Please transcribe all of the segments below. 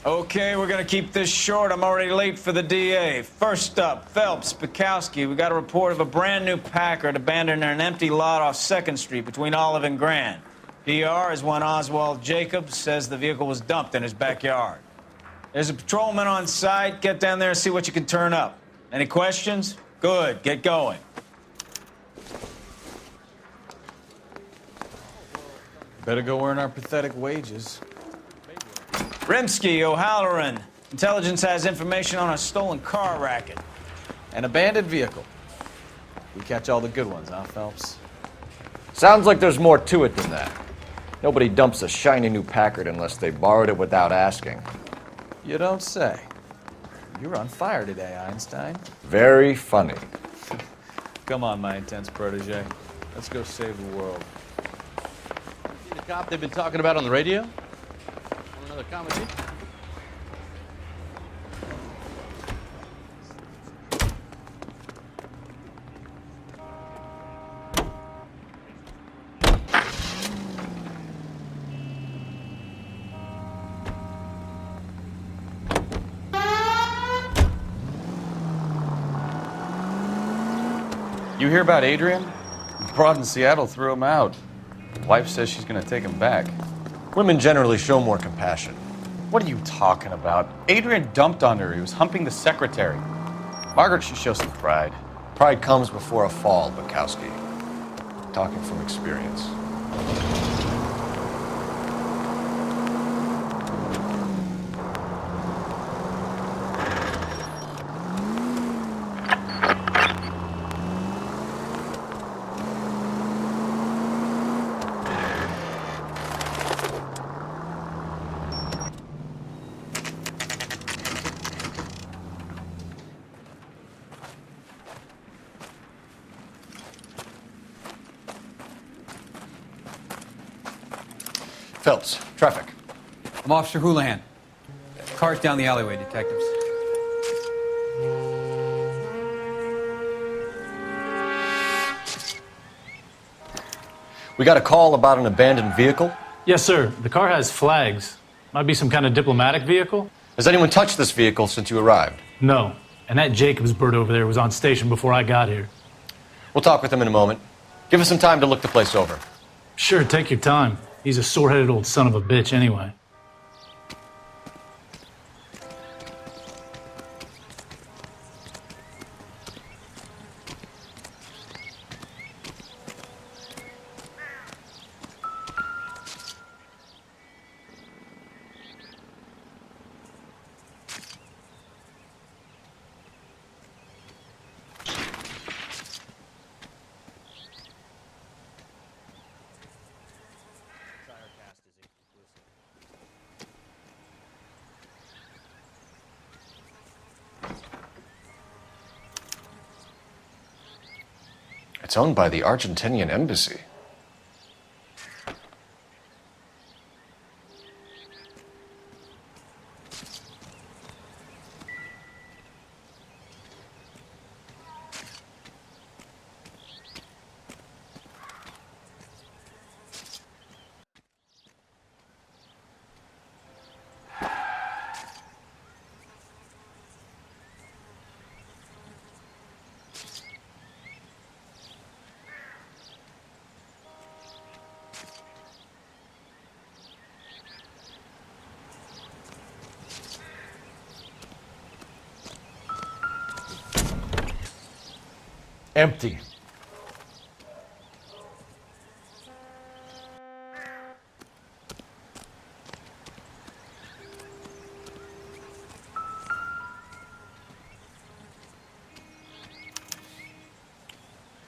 Okay, we're gonna keep this short. I'm already late for the DA. First up, Phelps, Bukowski. We got a report of a brand new Packard abandoned in an empty lot off 2nd Street between Olive and Grand. PR is one Oswald Jacobs says the vehicle was dumped in his backyard. There's a patrolman on site. Get down there and see what you can turn up. Any questions? Good, get going. Better go earn our pathetic wages. Rimsky, O'Halloran. Intelligence has information on a stolen car racket. An abandoned vehicle. We catch all the good ones, huh, Phelps? Sounds like there's more to it than that. Nobody dumps a shiny new Packard unless they borrowed it without asking. You don't say. You're on fire today, Einstein. Very funny. Come on, my intense protege. Let's go save the world. See the cop they've been talking about on the radio? Want another comedy? You hear about Adrian? The broad in Seattle threw him out. Wife says she's gonna take him back. Women generally show more compassion. What are you talking about? Adrian dumped on her. He was humping the secretary. Margaret should show some pride. Pride comes before a fall, Bukowski. Talking from experience. Phelps, traffic. I'm Officer Houlihan. Car's down the alleyway, detectives. We got a call about an abandoned vehicle. Yes, sir. The car has flags. Might be some kind of diplomatic vehicle. Has anyone touched this vehicle since you arrived? No. And that Jacobs bird over there was on station before I got here. We'll talk with him in a moment. Give us some time to look the place over. Sure, take your time. He's a sore-headed old son of a bitch anyway. It's owned by the Argentinian embassy. Empty.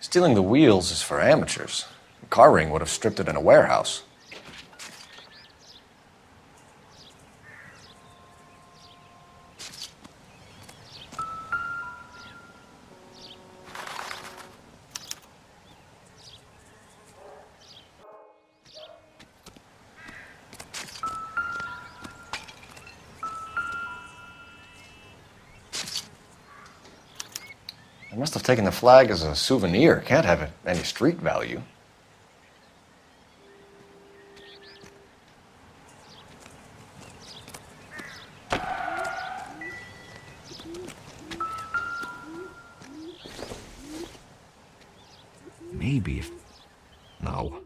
Stealing the wheels is for amateurs. A car ring would have stripped it in a warehouse. I must have taken the flag as a souvenir. Can't have any street value. maybe if... No.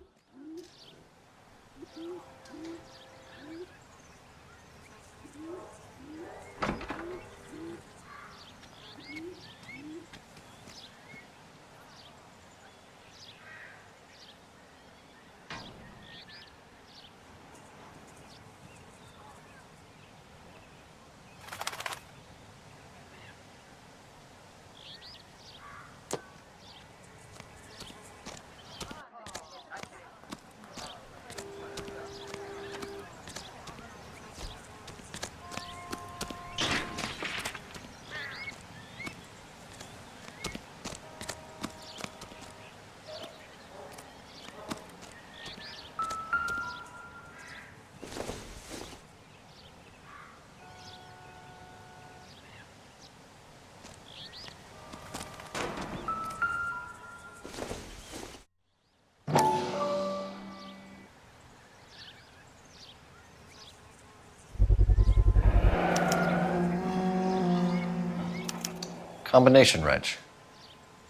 Combination wrench.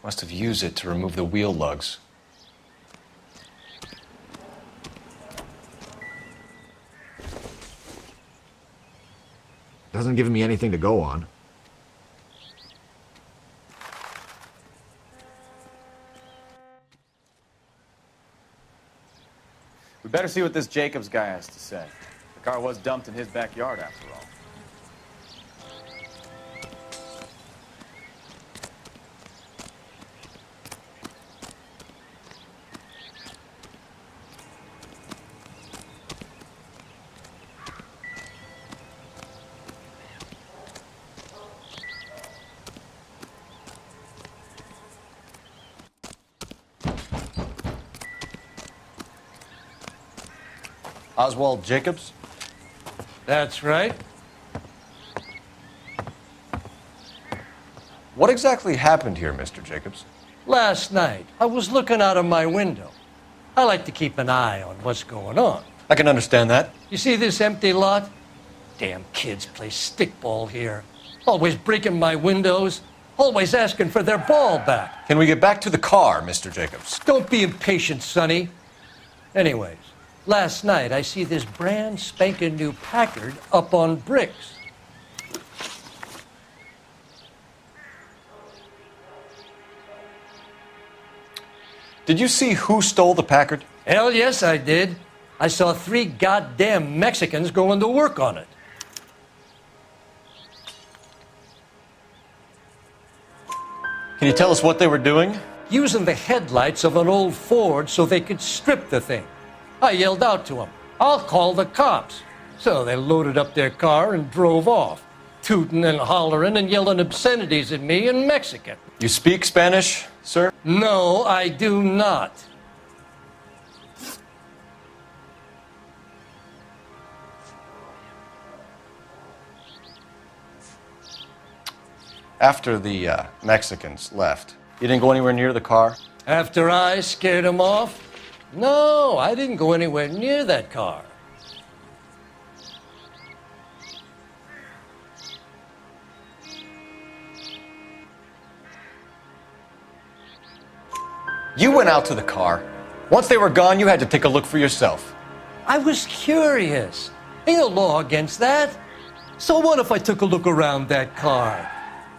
Must have used it to remove the wheel lugs. Doesn't give me anything to go on. We better see what this Jacobs guy has to say. The car was dumped in his backyard, after all. Oswald Jacobs? That's right. What exactly happened here, Mr. Jacobs? Last night, I was looking out of my window. I like to keep an eye on what's going on. I can understand that. You see this empty lot? Damn kids play stickball here. Always breaking my windows. Always asking for their ball back. Can we get back to the car, Mr. Jacobs? Don't be impatient, Sonny. Anyways, last night I see this brand spanking new Packard up on bricks. Did you see who stole the Packard? Hell yes, I did. I saw 3 goddamn Mexicans going to work on it. Can you tell us what they were doing? Using the headlights of an old Ford so they could strip the thing. I yelled out to them, "I'll call the cops." So they loaded up their car and drove off, tooting and hollering and yelling obscenities at me in Mexican. You speak Spanish, sir? No, I do not. After the Mexicans left, you didn't go anywhere near the car? After I scared them off? No, I didn't go anywhere near that car. You went out to the car. Once they were gone, you had to take a look for yourself. I was curious. Ain't no law against that. So what if I took a look around that car?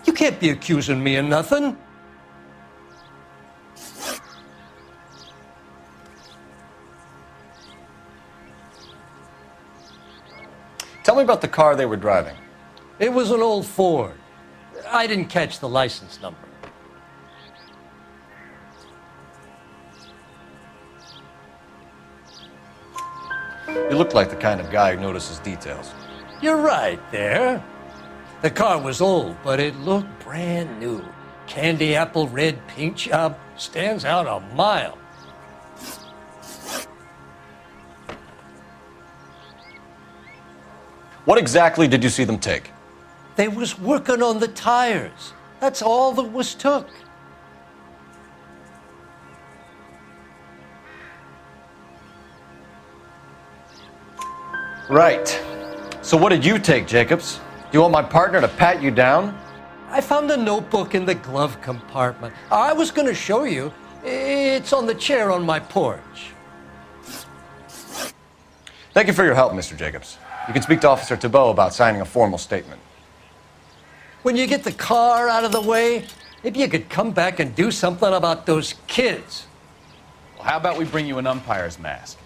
You can't be accusing me of nothing. Tell me about the car they were driving. It was an old Ford. I didn't catch the license number. You look like the kind of guy who notices details. You're right there. The car was old, but it looked brand new. Candy apple red paint job stands out a mile. What exactly did you see them take? They was working on the tires. That's all that was took. Right. So what did you take, Jacobs? You want my partner to pat you down? I found a notebook in the glove compartment. I was going to show you. It's on the chair on my porch. Thank you for your help, Mr. Jacobs. You can speak to Officer Thibault about signing a formal statement. When you get the car out of the way, maybe you could come back and do something about those kids. Well, how about we bring you an umpire's mask?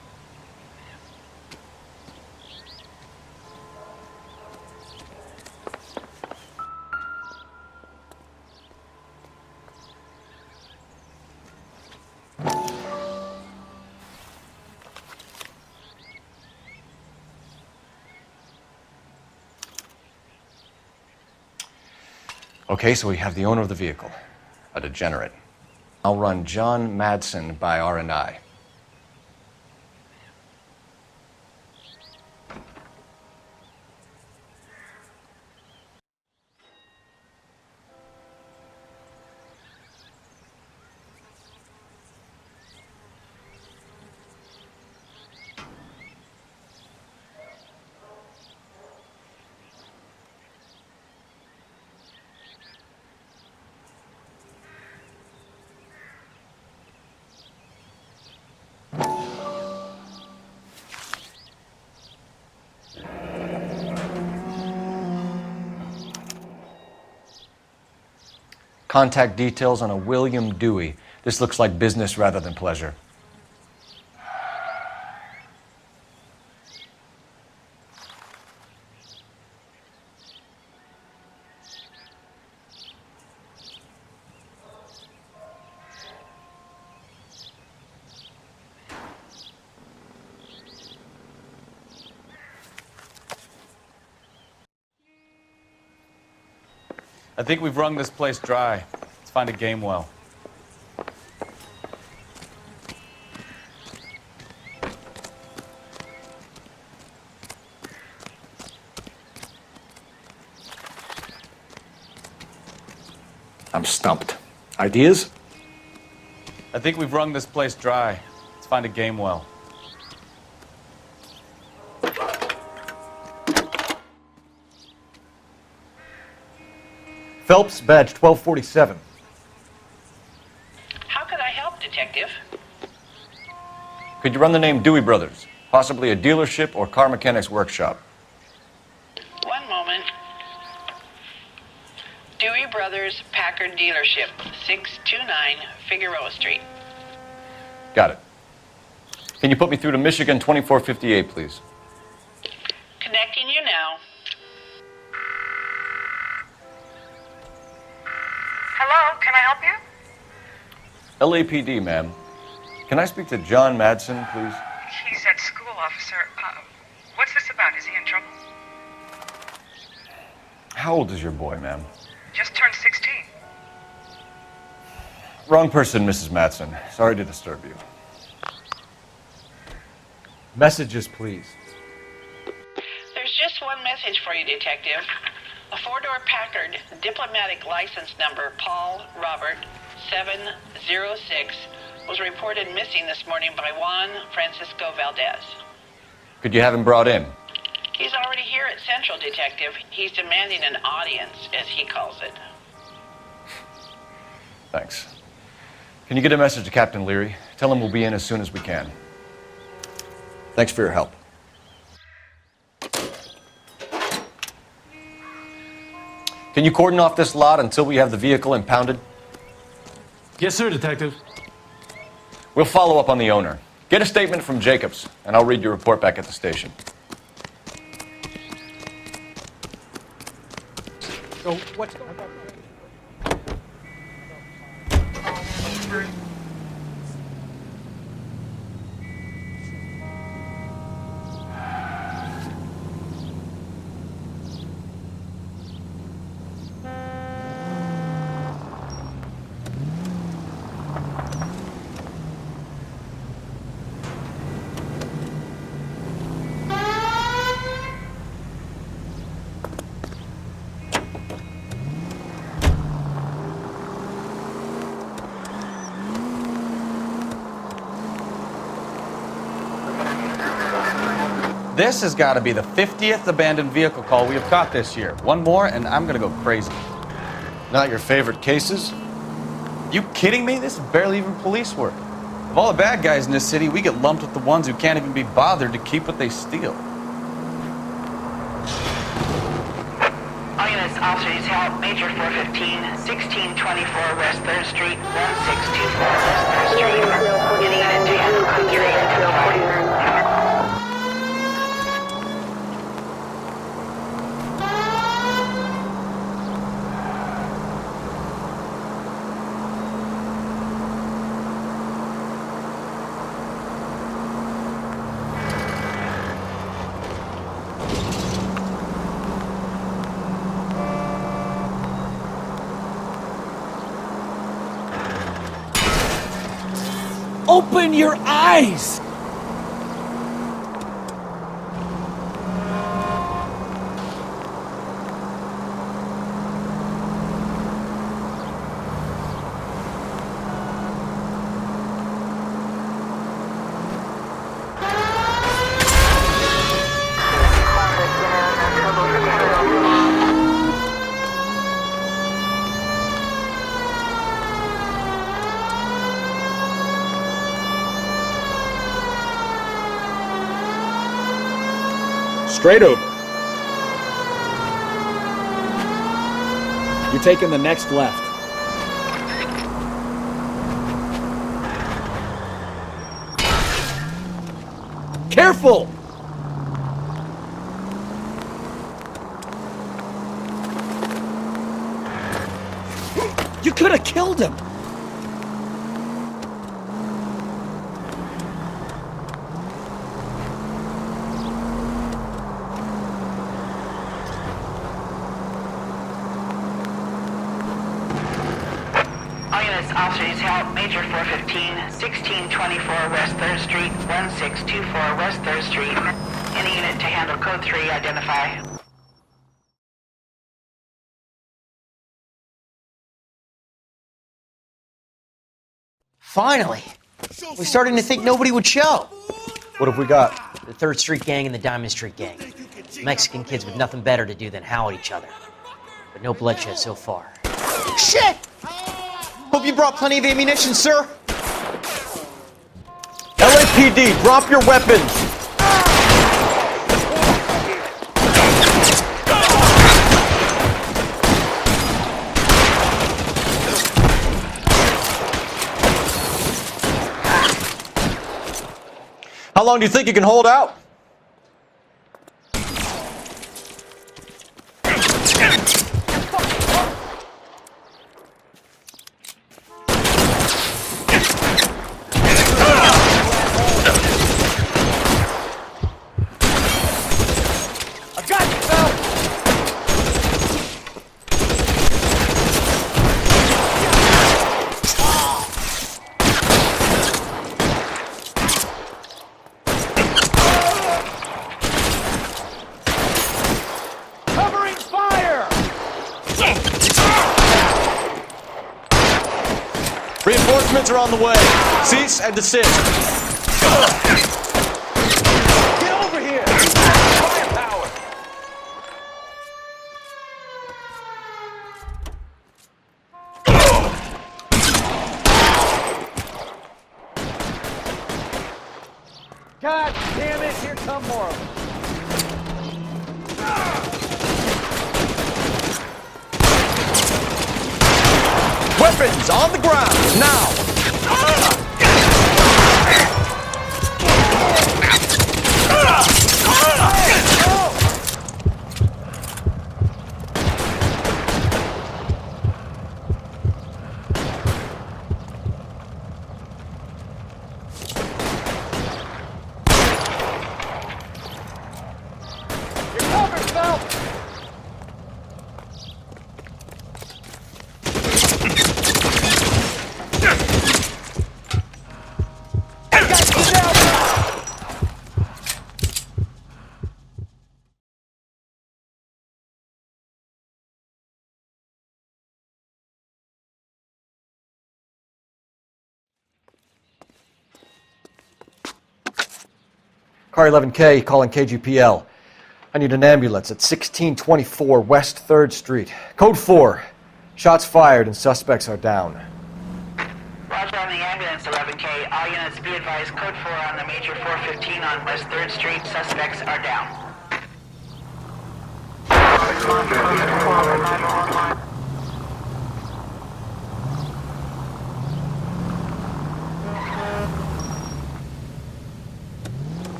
Okay, so we have the owner of the vehicle, a degenerate. I'll run John Madsen by R&I. Contact details on a William Dewey. This looks like business rather than pleasure. I think we've wrung this place dry. Let's find a game well. I'm stumped. Ideas? I think we've wrung this place dry. Let's find a game well. Phelps, badge 1247. How could I help, Detective? Could you run the name Dewey Brothers? Possibly a dealership or car mechanics workshop. One moment. Dewey Brothers Packard Dealership, 629 Figueroa Street. Got it. Can you put me through to Michigan 2458, please? Connecting you now. Hello, can I help you? LAPD, ma'am. Can I speak to John Madsen, please? He's at school, officer. What's this about? Is he in trouble? How old is your boy, ma'am? Just turned 16. Wrong person, Mrs. Madsen. Sorry to disturb you. Messages, please. There's just one message for you, Detective. A four-door Packard, diplomatic license number Paul Robert 706, was reported missing this morning by Juan Francisco Valdez. Could you have him brought in? He's already here at Central, Detective. He's demanding an audience, as he calls it. Thanks. Can you get a message to Captain Leary? Tell him we'll be in as soon as we can. Thanks for your help. Can you cordon off this lot until we have the vehicle impounded? Yes, sir, Detective. We'll follow up on the owner. Get a statement from Jacobs, and I'll read your report back at the station. So what's going on? This has got to be the 50th abandoned vehicle call we have caught this year. One more, and I'm going to go crazy. Not your favorite cases? You kidding me? This is barely even police work. Of all the bad guys in this city, we get lumped with the ones who can't even be bothered to keep what they steal. All units, officers help. Major 415, 1624 West 3rd Street, 1624 West 3rd Street. Any unit to handle code 3 identified. Open your eyes! Straight over. You're taking the next left. Careful! You could have killed him! Officers help. Major 415, 1624 West 3rd Street, 1624 West 3rd Street. Any unit to handle code 3 identify. Finally! We're starting to think nobody would show. What have we got? The 3rd Street Gang and the Diamond Street Gang. Mexican kids with nothing better to do than howl at each other. But no bloodshed so far. Shit! Hope you brought plenty of ammunition, sir. LAPD, drop your weapons! How long do you think you can hold out? Reinforcements are on the way. Cease and desist. Get over here! Firepower! God damn it, here come more of them. Weapons on the ground, now! You're covered, Phelps! Car 11K calling KGPL. I need an ambulance at 1624 West 3rd Street. Code 4. Shots fired and suspects are down. Roger on the ambulance, 11K. All units be advised, code 4 on the major 415 on West 3rd Street. Suspects are down.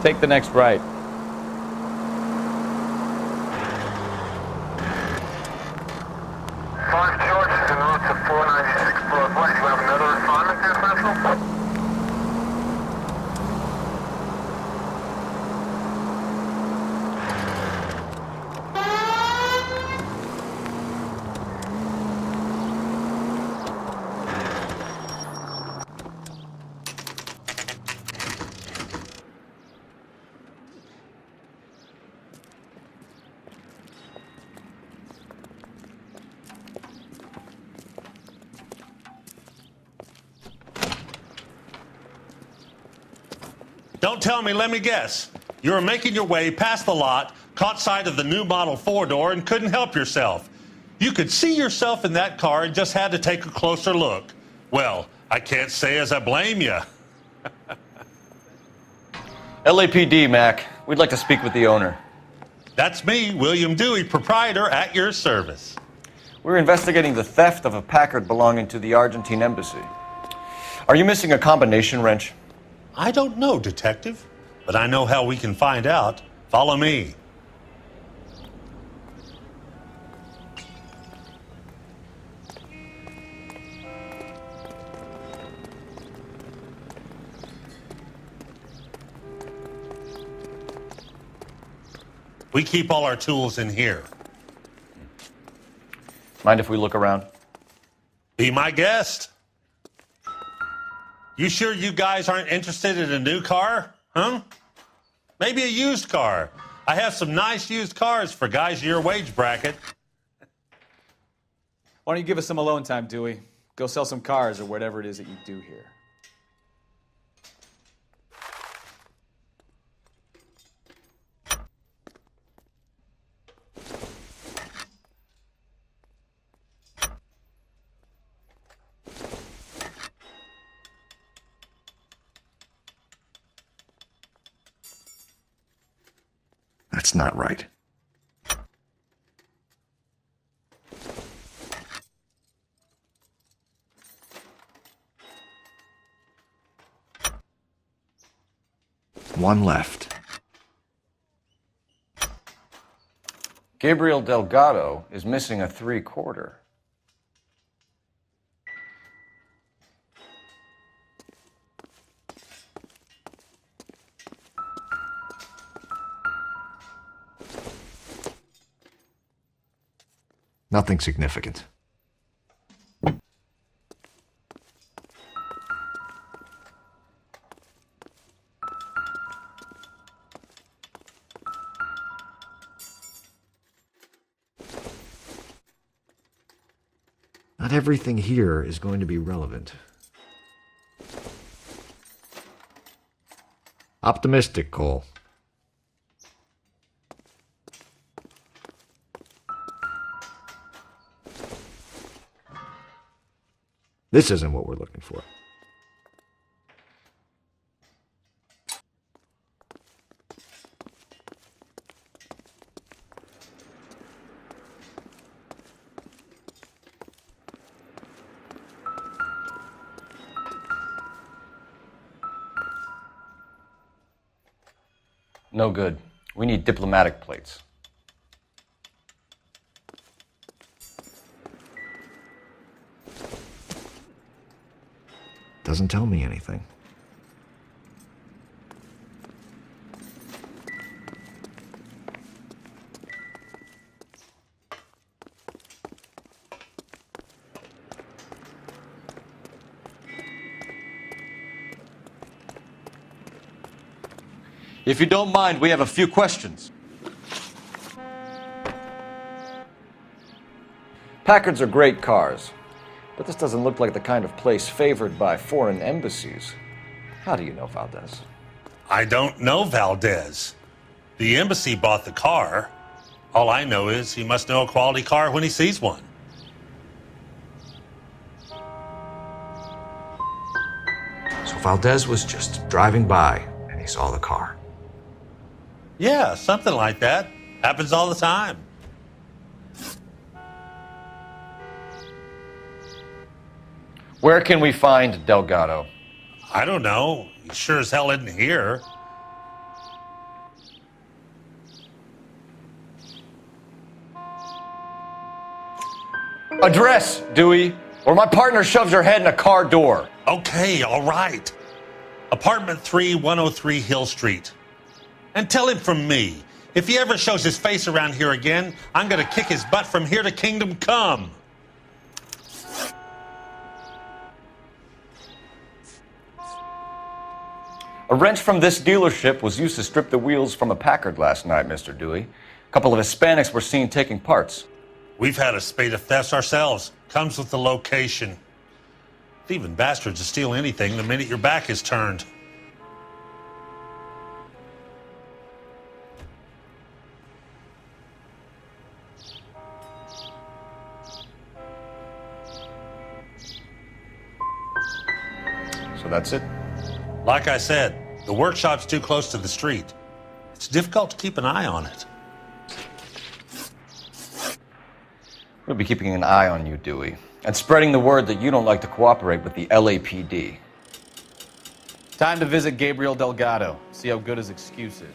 Take the next right. George, en route to 496 Broadway. Do you have another assignment there, Central? Don't tell me, let me guess. You were making your way past the lot, caught sight of the new model four-door, and couldn't help yourself. You could see yourself in that car and just had to take a closer look. Well, I can't say as I blame you. LAPD, Mac. We'd like to speak with the owner. That's me, William Dewey, proprietor, at your service. We're investigating the theft of a Packard belonging to the Argentine embassy. Are you missing a combination wrench? I don't know, Detective, but I know how we can find out. Follow me. We keep all our tools in here. Mind if we look around? Be my guest. You sure you guys aren't interested in a new car? Huh? Maybe a used car. I have some nice used cars for guys your wage bracket. Why don't you give us some alone time, Dewey? Go sell some cars or whatever it is that you do here. That's not right. One left. Gabriel Delgado is missing a 3/4. Nothing significant. Not everything here is going to be relevant. Optimistic, Cole. This isn't what we're looking for. No good. We need diplomatic plates. Doesn't tell me anything. If you don't mind, we have a few questions. Packards are great cars, but this doesn't look like the kind of place favored by foreign embassies. How do you know Valdez? I don't know Valdez. The embassy bought the car. All I know is he must know a quality car when he sees one. So Valdez was just driving by and he saw the car. Yeah, something like that. Happens all the time. Where can we find Delgado? I don't know. He sure as hell isn't here. Address, Dewey, or my partner shoves her head in a car door. Okay, all right. Apartment 3, 103 Hill Street. And tell him from me, if he ever shows his face around here again, I'm gonna kick his butt from here to Kingdom Come. A wrench from this dealership was used to strip the wheels from a Packard last night, Mr. Dewey. A couple of Hispanics were seen taking parts. We've had a spate of thefts ourselves. Comes with the location. Thieving bastards to steal anything the minute your back is turned. So that's it? Like I said, the workshop's too close to the street. It's difficult to keep an eye on it. We'll be keeping an eye on you, Dewey, and spreading the word that you don't like to cooperate with the LAPD. Time to visit Gabriel Delgado, see how good his excuse is.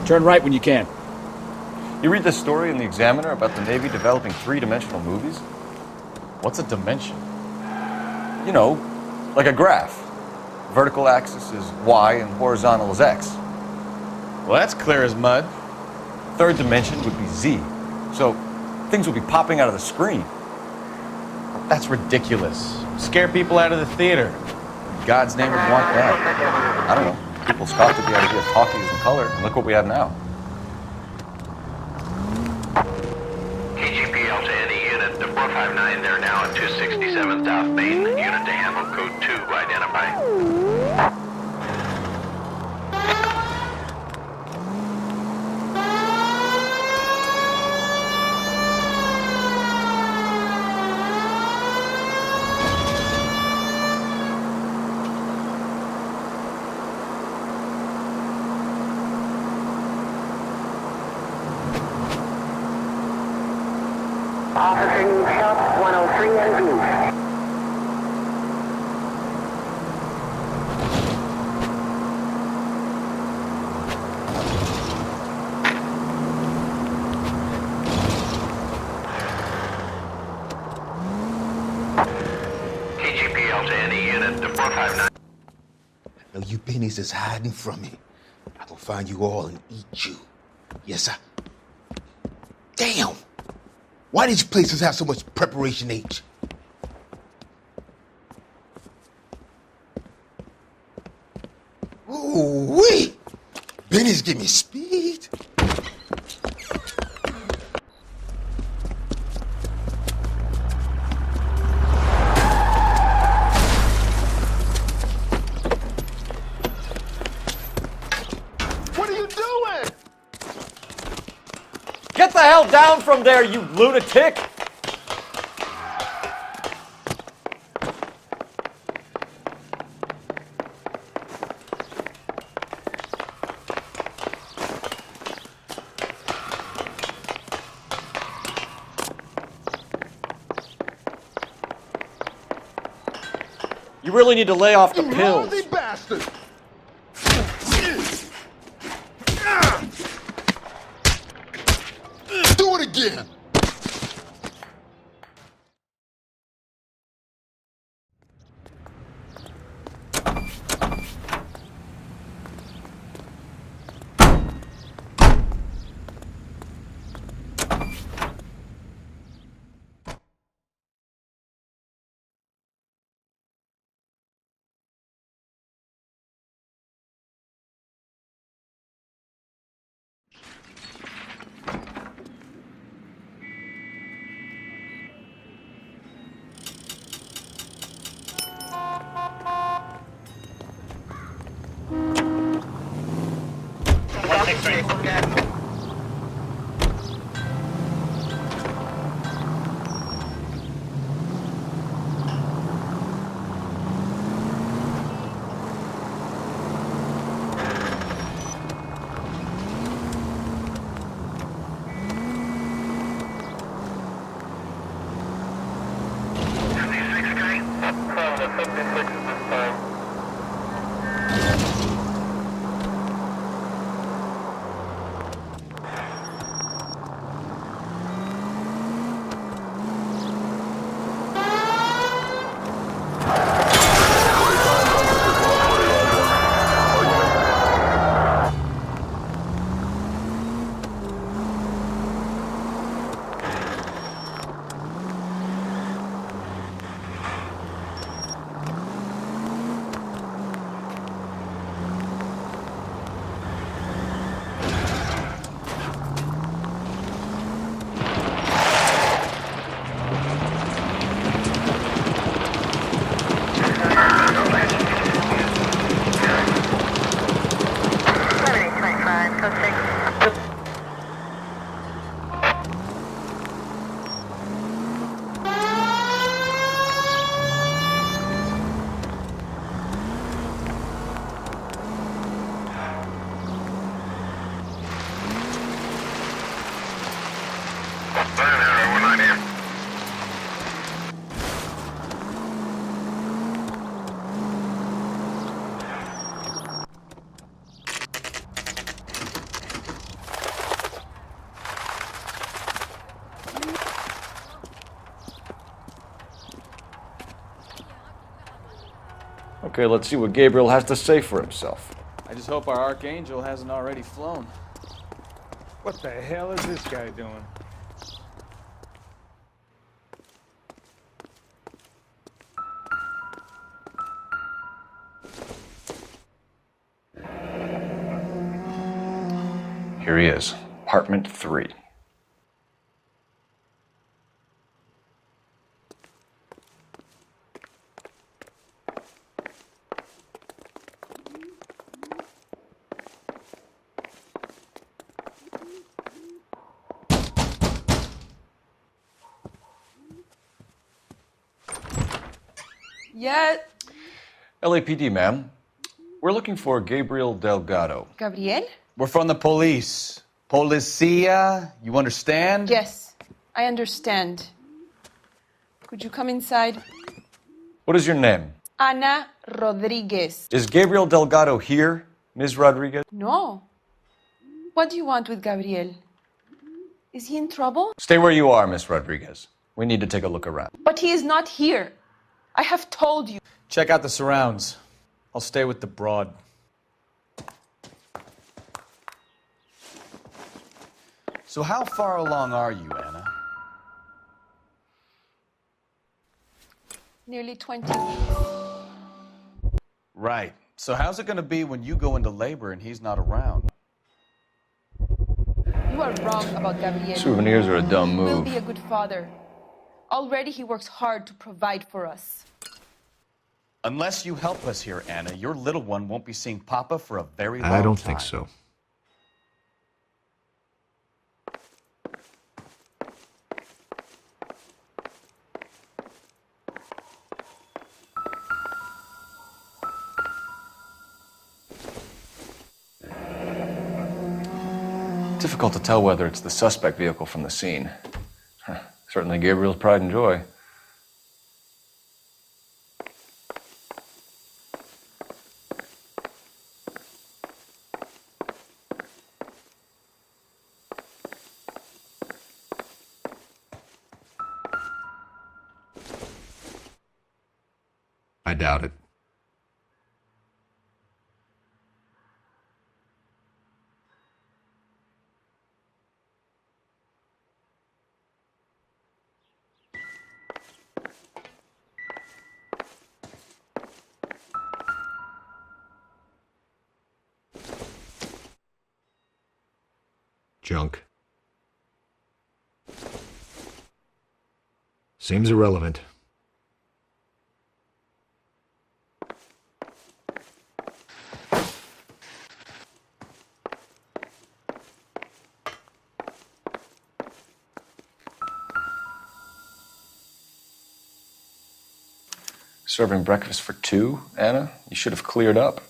Turn right when you can. You read this story in the Examiner about the Navy developing three-dimensional movies? What's a dimension? You know, like a graph. Vertical axis is Y and horizontal is X. Well, that's clear as mud. Third dimension would be Z. So things would be popping out of the screen. That's ridiculous. Scare people out of the theater. In God's name would want that. I don't know. People scoffed at the idea of talkies in color, and look what we have now. KGPL to any unit, the 459, they're now at 267 South Main. Unit to handle code 2, identify. Officer needs help, 103 and V. KGPL to any unit to 459. Now you pennies is hiding from me. I will find you all and eat you. Yes, sir. Damn! Why did you places have so much preparation H? Ooh-wee! Benny's give me speed. What are you doing? Get the hell down from there, you lunatic! You really need to lay off the pills. Lousy bastard! Do it again! Okay, let's see what Gabriel has to say for himself. I just hope our Archangel hasn't already flown. What the hell is this guy doing? Here he is, apartment 3. Yeah. LAPD, ma'am. We're looking for Gabriel Delgado. Gabriel? We're from the police. Policia, you understand? Yes, I understand. Could you come inside? What is your name? Ana Rodriguez. Is Gabriel Delgado here, Ms. Rodriguez? No. What do you want with Gabriel? Is he in trouble? Stay where you are, Ms. Rodriguez. We need to take a look around. But he is not here. I have told you. Check out the surrounds. I'll stay with the broad. So how far along are you, Anna? Nearly 20 weeks. Right. So how's it going to be when you go into labor and he's not around? You are wrong about Gabriel. Souvenirs are a dumb He will move. be a good father. Already he works hard to provide for us. Unless you help us here, Anna, your little one won't be seeing Papa for a very long time. I don't think so. Difficult to tell whether it's the suspect vehicle from the scene. Certainly Gabriel's pride and joy. I doubt it. Junk. Seems irrelevant. Serving breakfast for two, Anna? You should have cleared up.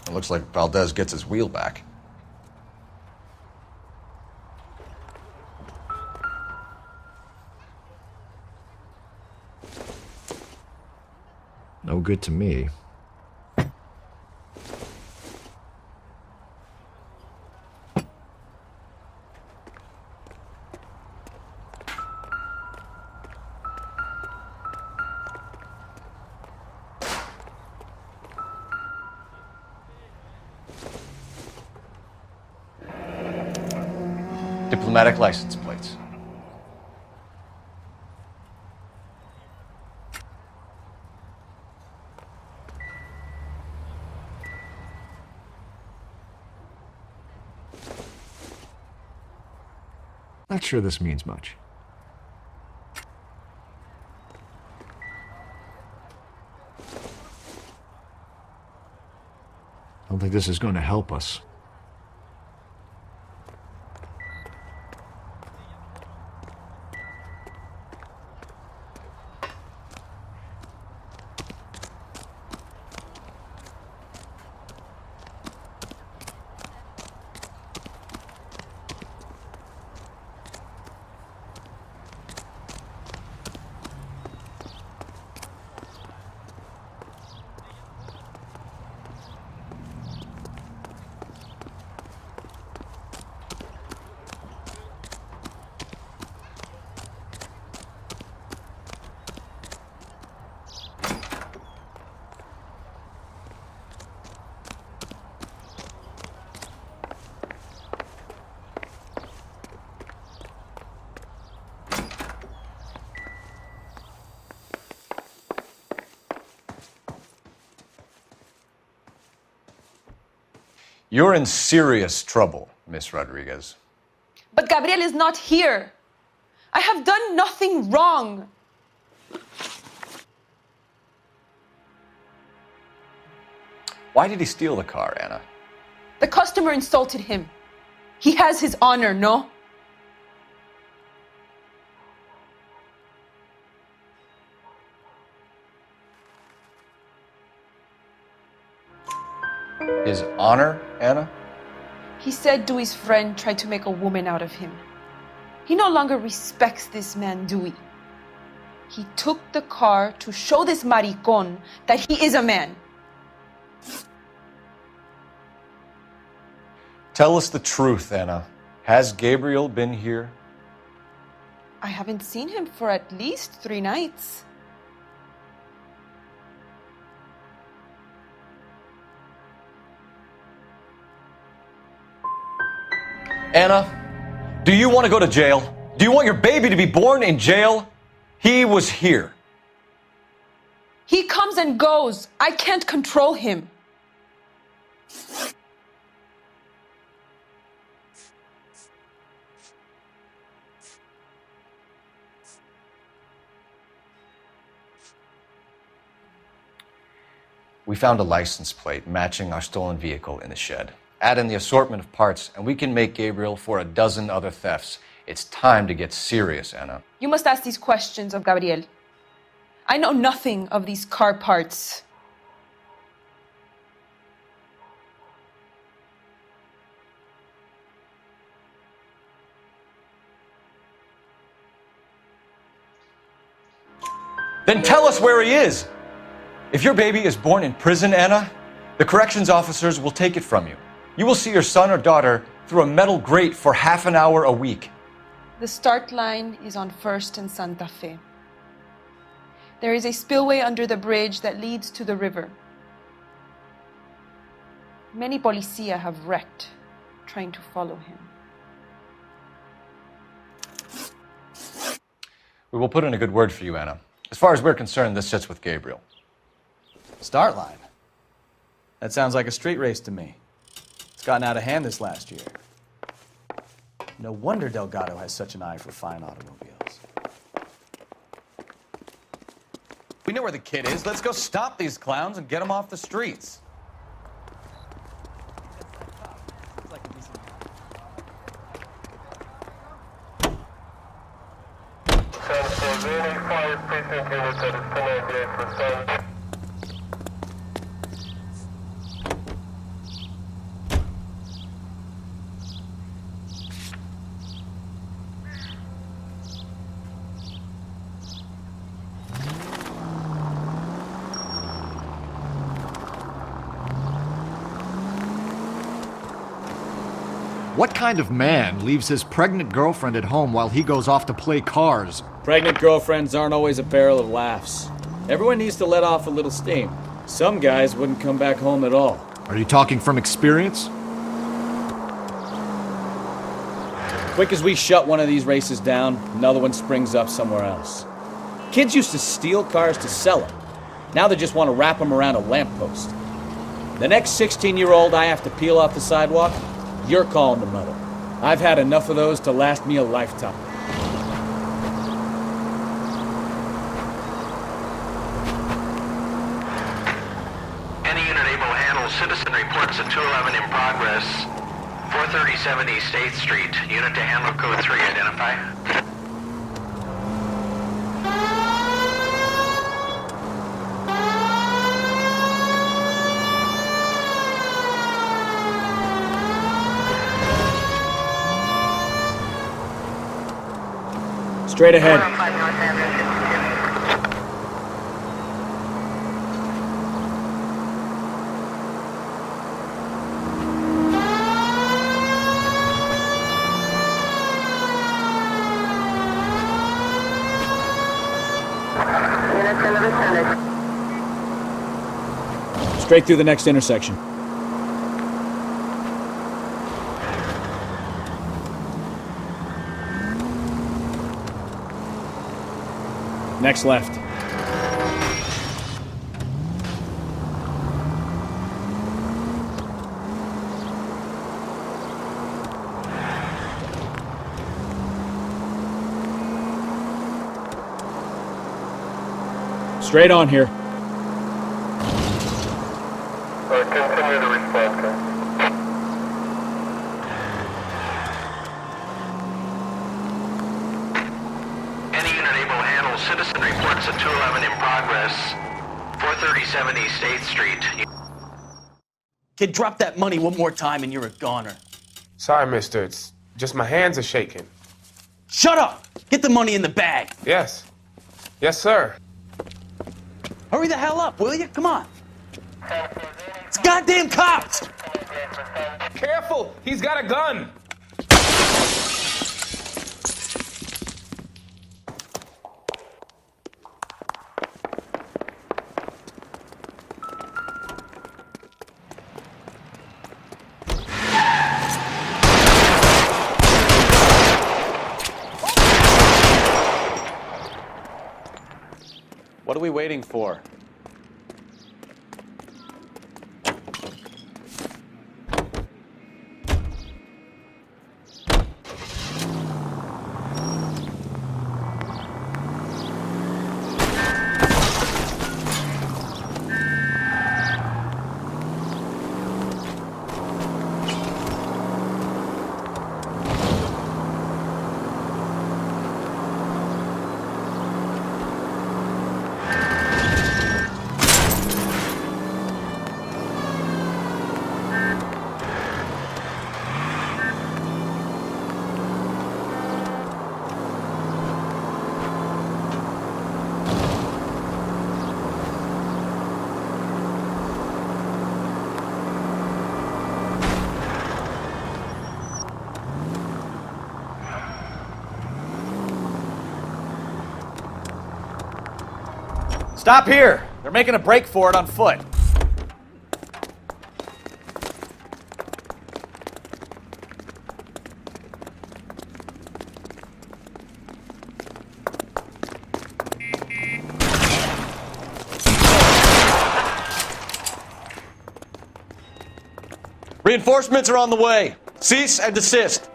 It looks like Valdez gets his wheel back. No good to me. Diplomatic license plates. Not sure this means much. I don't think this is going to help us. You're in serious trouble, Miss Rodriguez. But Gabriel is not here. I have done nothing wrong. Why did he steal the car, Anna? The customer insulted him. He has his honor, no? His honor, Anna? He said Dewey's friend tried to make a woman out of him. He no longer respects this man, Dewey. He took the car to show this maricón that he is a man. Tell us the truth, Anna. Has Gabriel been here? I haven't seen him for at least 3 nights. Anna, do you want to go to jail? Do you want your baby to be born in jail? He was here. He comes and goes. I can't control him. We found a license plate matching our stolen vehicle in the shed. Add in the assortment of parts, and we can make Gabriel for a dozen other thefts. It's time to get serious, Anna. You must ask these questions of Gabriel. I know nothing of these car parts. Then tell us where he is. If your baby is born in prison, Anna, the corrections officers will take it from you. You will see your son or daughter through a metal grate for half an hour a week. The start line is on 1st and Santa Fe. There is a spillway under the bridge that leads to the river. Many policia have wrecked trying to follow him. We will put in a good word for you, Anna. As far as we're concerned, this sits with Gabriel. Start line? That sounds like a street race to me. It's gotten out of hand this last year. No wonder Delgado has such an eye for fine automobiles. We know where the kid is. Let's go stop these clowns and get them off the streets. What kind of man leaves his pregnant girlfriend at home while he goes off to play cars? Pregnant girlfriends aren't always a barrel of laughs. Everyone needs to let off a little steam. Some guys wouldn't come back home at all. Are you talking from experience? Quick as we shut one of these races down, another one springs up somewhere else. Kids used to steal cars to sell them. Now they just want to wrap them around a lamppost. The next 16-year-old I have to peel off the sidewalk, you're calling the mother. I've had enough of those to last me a lifetime. Any unit able to handle citizen reports of 211 in progress. 437 East 8th Street. Unit to handle code 3. Identify. Straight ahead. Straight through the next intersection. Next left. Straight on here. Continue the response. Any unit able to handle citizen reports at 211 in progress. 437 East 8th Street. Kid, drop that money one more time and you're a goner. Sorry, mister. It's just my hands are shaking. Shut up! Get the money in the bag. Yes. Yes, sir. Hurry the hell up, will you? Come on. It's goddamn cops! Careful! He's got a gun! What are we waiting for? Stop here! They're making a break for it on foot. Reinforcements are on the way. Cease and desist.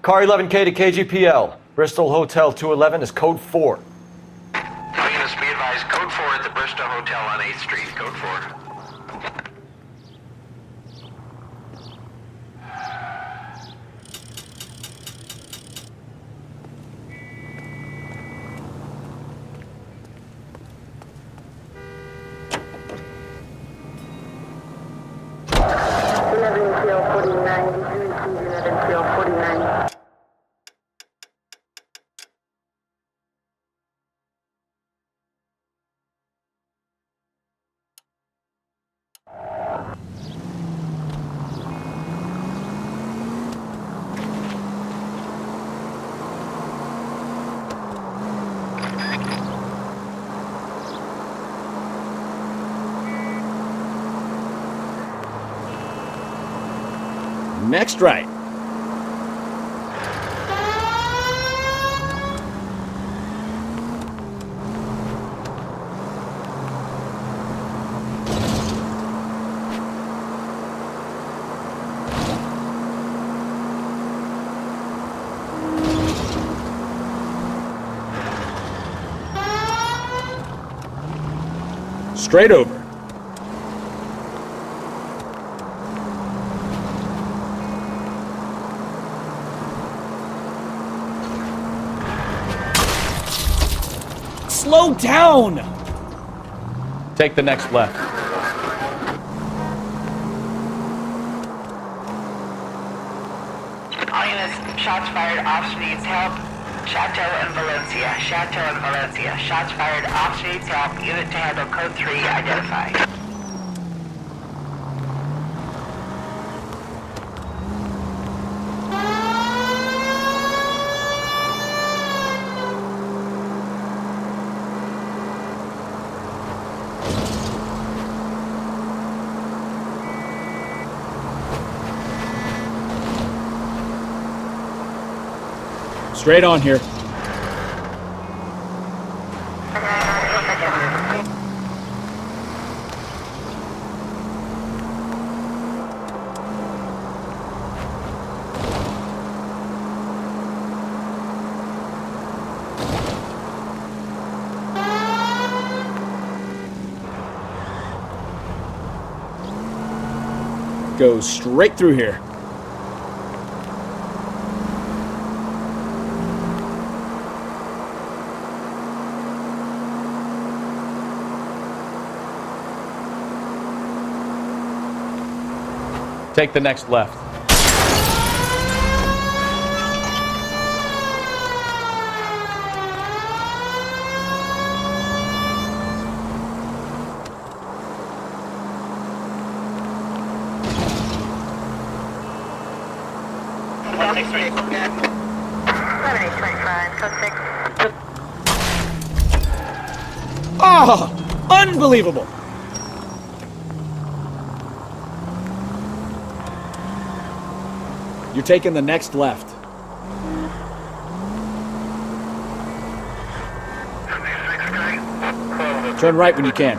Car 11K to KGPL. Bristol Hotel 211 is code 4. All units be advised, code 4 at the Bristol Hotel on 8th Street. Code 4. Next right. Straight over. Slow down! Take the next left. All units, shots fired, officer needs help. Chateau and Valencia, Chateau and Valencia. Shots fired, officer needs help. Unit to handle code 3, identify. Straight on here. Goes straight through here. Take the next left. Oh, unbelievable! You're taking the next left. Turn right when you can.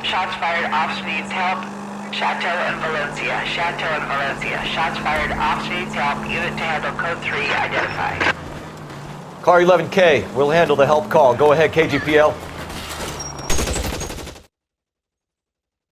Shots fired off speeds help. Chateau and Valencia. Chateau and Valencia. Shots fired off speeds help. Unit to handle code 3 identified. Car 11K, we'll handle the help call. Go ahead, KGPL.